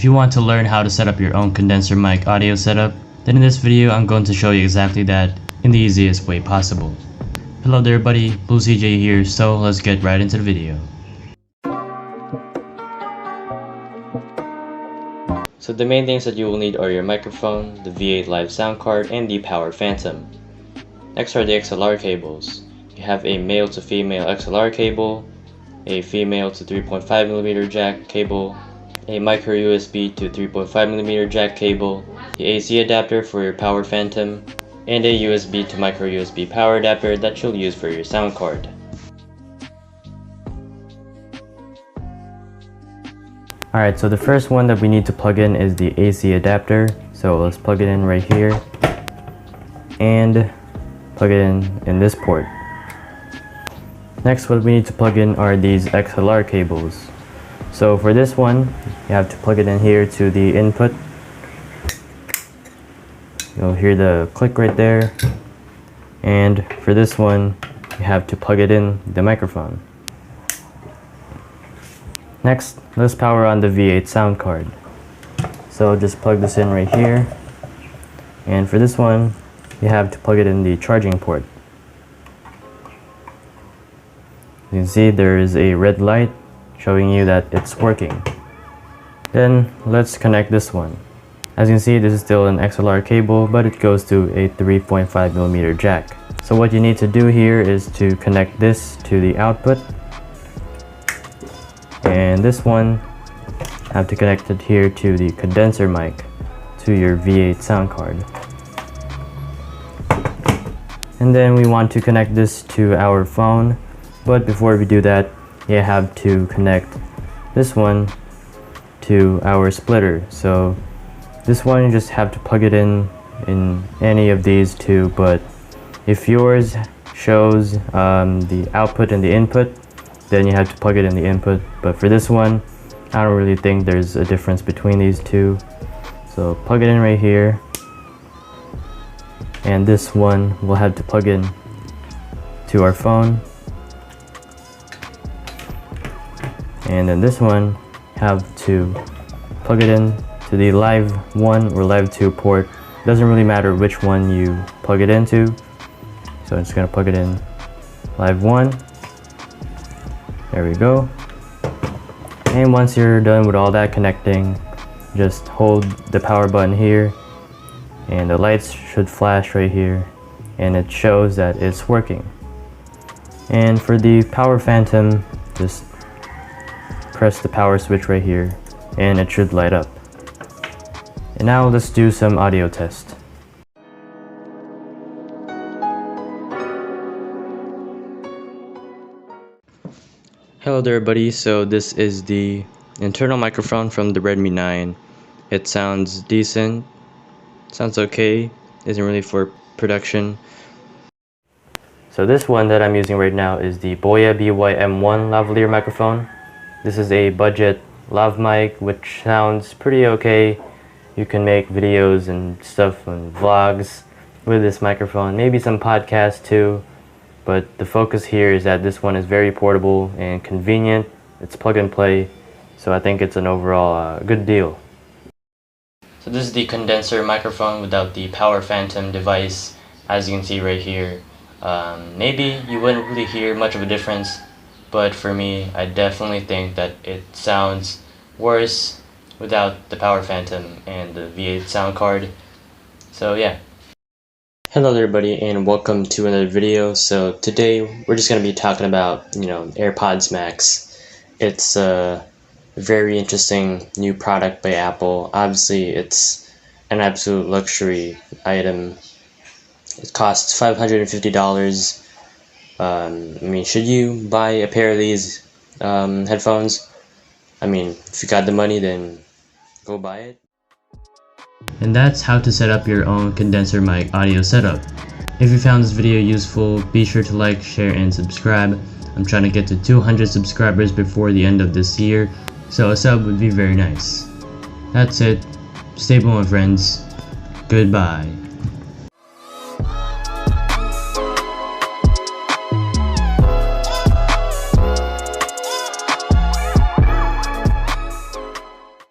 If you want to learn how to set up your own condenser mic audio setup, then in this video I'm going to show you exactly that in the easiest way possible. Hello there everybody, Blue CJ here, so let's get right into the video. So the main things that you will need are your microphone, the V8 live sound card, and the power phantom. Next are the XLR cables. You have a male to female XLR cable, a female to 3.5mm jack cable, a micro USB to 3.5mm jack cable, the AC adapter for your power phantom, and a USB to micro USB power adapter that you'll use for your sound card. Alright, so the first one that we need to plug in is the AC adapter. So let's plug it in right here and plug it in this port. Next, what we need to plug in are these XLR cables. So for this one, you have to plug it in here to the input. You'll hear the click right there. And for this one, you have to plug it in the microphone. Next, let's power on the V8 sound card. So just plug this in right here. And for this one, you have to plug it in the charging port. You can see there is a red light showing you that it's working. Then let's connect this one. As you can see, this is still an XLR cable, but it goes to a 3.5mm jack. So what you need to do here is to connect this to the output. And this one, have to connect it here to the condenser mic to your V8 sound card. And then we want to connect this to our phone, but before we do that, you have to connect this one to our splitter. So this one you just have to plug it in any of these two, but if yours shows the output and the input, then you have to plug it in the input. But for this one, I don't really think there's a difference between these two. So plug it in right here. And this one we'll have to plug in to our phone. And then this one have to plug it in to the live 1 or live 2 port. Doesn't really matter which one you plug it into. So I'm just gonna plug it in live 1. There we go. And once you're done with all that connecting, just hold the power button here and the lights should flash right here and it shows that it's working. And for the power phantom, just press the power switch right here and it should light up. And now let's do some audio test. Hello there everybody, so this is the internal microphone from the Redmi 9. It sounds decent, sounds okay, isn't really for production. So this one that I'm using right now is the Boya BM-800 lavalier microphone. This is a budget lav mic which sounds pretty okay. You can make videos and stuff and vlogs with this microphone, maybe some podcasts too. But the focus here is that this one is very portable and convenient. It's plug and play, so I think it's an overall good deal. So this is the condenser microphone without the power phantom device, as you can see right here. Maybe you wouldn't really hear much of a difference, but for me, I definitely think that it sounds worse without the power phantom and the V8 sound card. So yeah. Hello there everybody and welcome to another video. So today we're just going to be talking about, AirPods Max. It's a very interesting new product by Apple. Obviously it's an absolute luxury item. It costs $550. I mean, should you buy a pair of these headphones? I mean, if you got the money, then go buy it. And that's how to set up your own condenser mic audio setup. If you found this video useful, be sure to like, share, and subscribe. I'm trying to get to 200 subscribers before the end of this year, so a sub would be very nice. That's it. Stay blue, my friends. Goodbye.